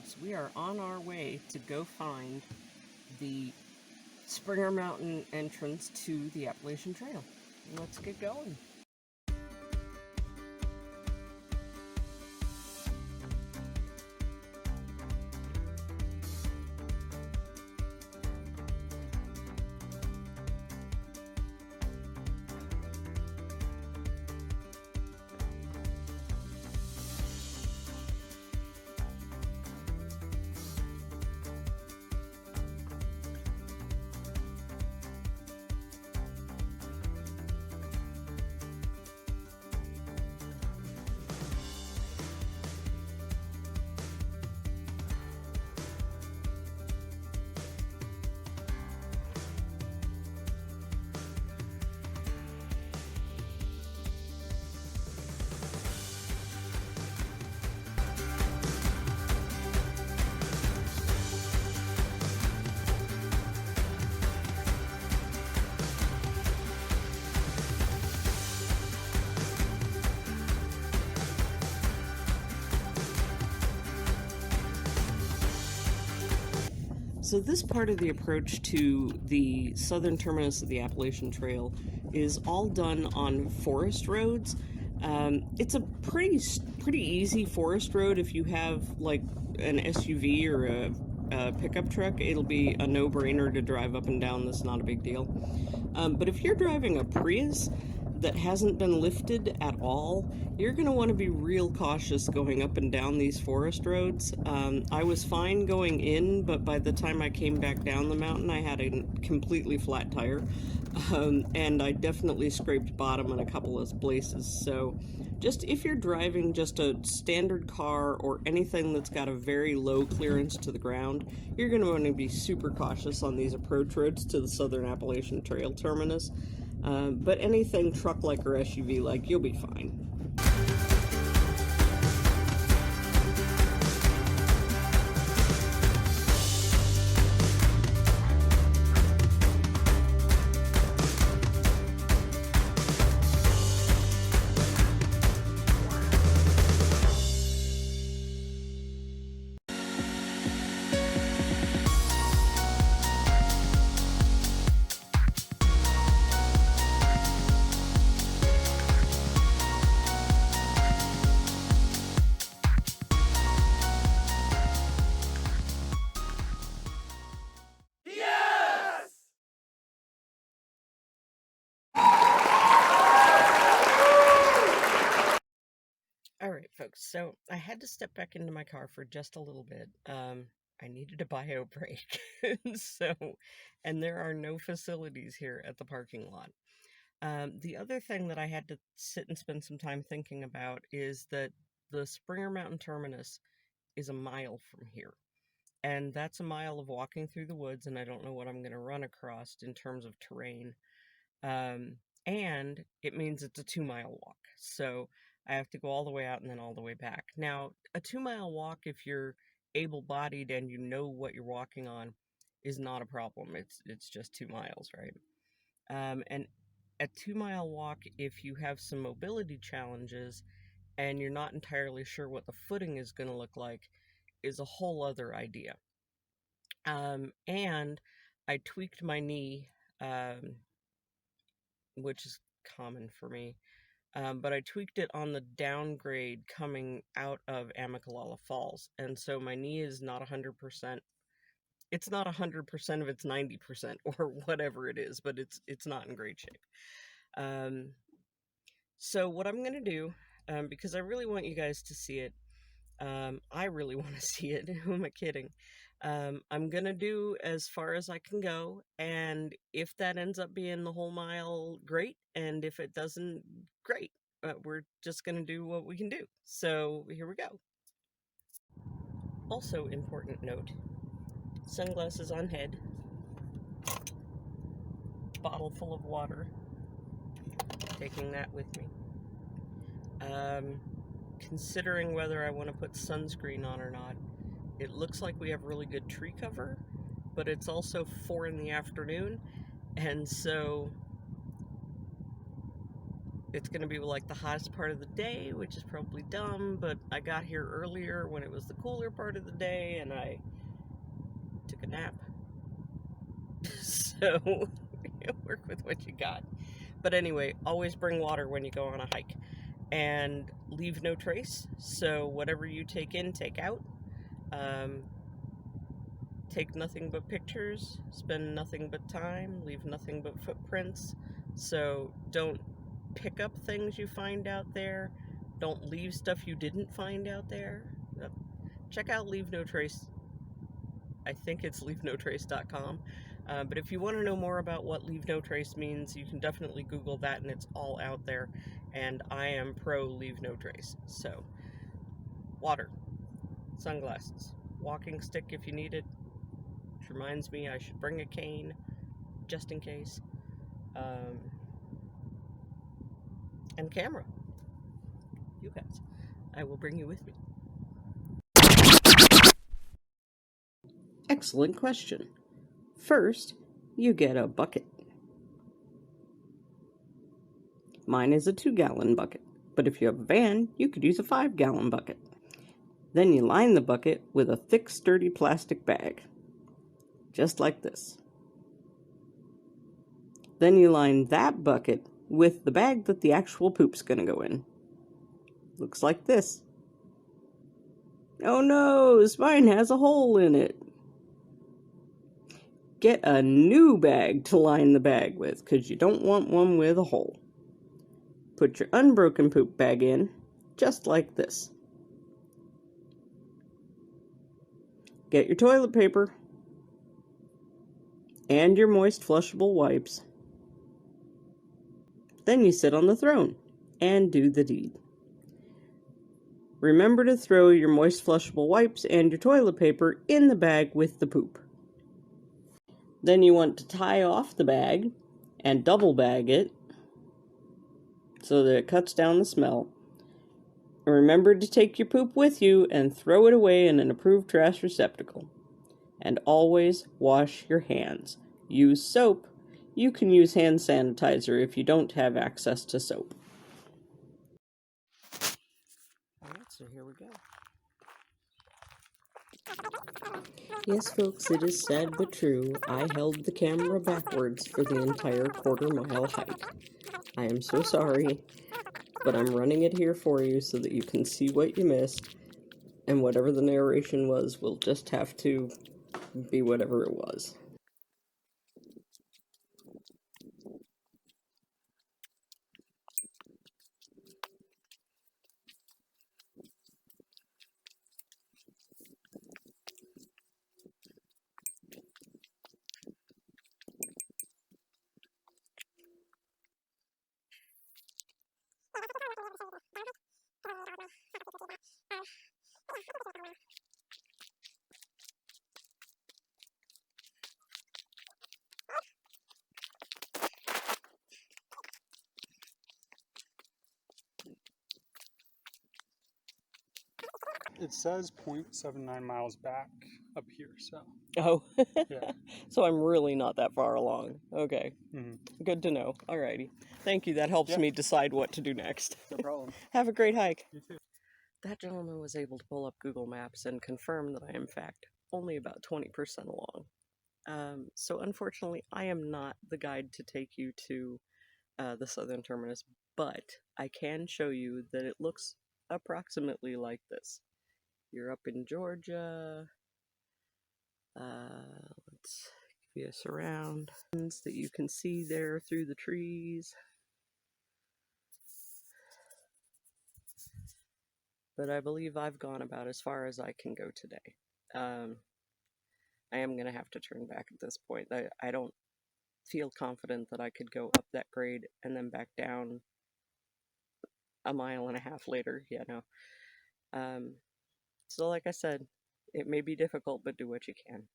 folks, we are on our way to go find the Springer Mountain entrance to the Appalachian Trail. Let's get going. So this part of the approach to the southern terminus of the Appalachian Trail is all done on forest roads. It's a pretty easy forest road. If you have like an SUV or a pickup truck, it'll be a no-brainer to drive up and down. That's not a big deal. But if you're driving a Prius that hasn't been lifted at all, you're going to want to be real cautious going up and down these forest roads. I was fine going in, but by the time I came back down the mountain, I had a completely flat tire, and I definitely scraped bottom in a couple of places. So just if you're driving just a standard car or anything that's got a very low clearance to the ground, you're going to want to be super cautious on these approach roads to the Southern Appalachian Trail terminus. But anything truck-like or SUV-like, you'll be fine. All right, folks, so I had to step back into my car for just a little bit. I needed a bio break. And there are no facilities here at the parking lot. The other thing that I had to sit and spend some time thinking about is that the Springer Mountain terminus is a mile from here. And that's a mile of walking through the woods, and I don't know what I'm going to run across in terms of terrain. And it means it's a 2-mile walk. So I have to go all the way out and then all the way back. Now, a 2-mile walk, if you're able-bodied and you know what you're walking on, is not a problem. It's just 2 miles, right? And a 2-mile walk, if you have some mobility challenges and you're not entirely sure what the footing is going to look like, is a whole other idea. And I tweaked my knee, which is common for me. But I tweaked it on the downgrade coming out of Amicalola Falls. And so my knee is not 100%. It's not 100% of its 90% or whatever it is, but it's not in great shape. So what I'm going to do, because I really want you guys to see it, I really want to see it. Who am I kidding? I'm going to do as far as I can go, and if that ends up being the whole mile, great, and if it doesn't, great. We're just going to do what we can do. So here we go. Also, important note, sunglasses on head, bottle full of water, taking that with me. Considering whether I want to put sunscreen on or not. It looks like we have really good tree cover, but it's also 4 in the afternoon, and so It's going to be like the hottest part of the day, which is probably dumb, but I got here earlier when it was the cooler part of the day, and I took a nap. So, work with what you got. But anyway, always bring water when you go on a hike. And leave no trace. So whatever you take in, take out. Take nothing but pictures. Spend nothing but time. Leave nothing but footprints. So don't pick up things you find out there. Don't leave stuff you didn't find out there. Check out Leave No Trace. I think it's leavenotrace.com. But if you want to know more about what Leave No Trace means, you can definitely Google that, and it's all out there. And I am pro Leave No Trace. So, water, sunglasses, walking stick if you need it. Which reminds me I should bring a cane, just in case. And camera. You guys. I will bring you with me. Excellent question. First, you get a bucket. Mine is a 2-gallon bucket, but if you have a van, you could use a 5-gallon bucket. Then you line the bucket with a thick, sturdy plastic bag, just like this. Then you line that bucket with the bag that the actual poop's gonna go in. Looks like this. Oh no, mine has a hole in it. Get a new bag to line the bag with, because you don't want one with a hole. Put your unbroken poop bag in, just like this. Get your toilet paper and your moist flushable wipes. Then you sit on the throne and do the deed. Remember to throw your moist flushable wipes and your toilet paper in the bag with the poop. Then you want to tie off the bag and double bag it so that it cuts down the smell. And remember to take your poop with you and throw it away in an approved trash receptacle. And always wash your hands. Use soap. You can use hand sanitizer if you don't have access to soap. Alright, so here we go. Yes, folks, it is sad but true. I held the camera backwards for the entire quarter-mile hike. I am so sorry, but I'm running it here for you so that you can see what you missed, and whatever the narration was will just have to be whatever it was. It says 0.79 miles back up here, so. Oh, Yeah. So I'm really not that far along. Okay, Mm-hmm. good to know. Alrighty. Thank you, that helps me decide what to do next. No problem. Have a great hike. You too. That gentleman was able to pull up Google Maps and confirm that I am, in fact, only about 20% along. So unfortunately, I am not the guide to take you to the southern terminus, but I can show you that it looks approximately like this. You're up in Georgia. Let's give you a surround that you can see there through the trees. But I believe I've gone about as far as I can go today. I am going to have to turn back at this point. I don't feel confident that I could go up that grade and then back down a mile and a half later, So like I said, it may be difficult, but do what you can.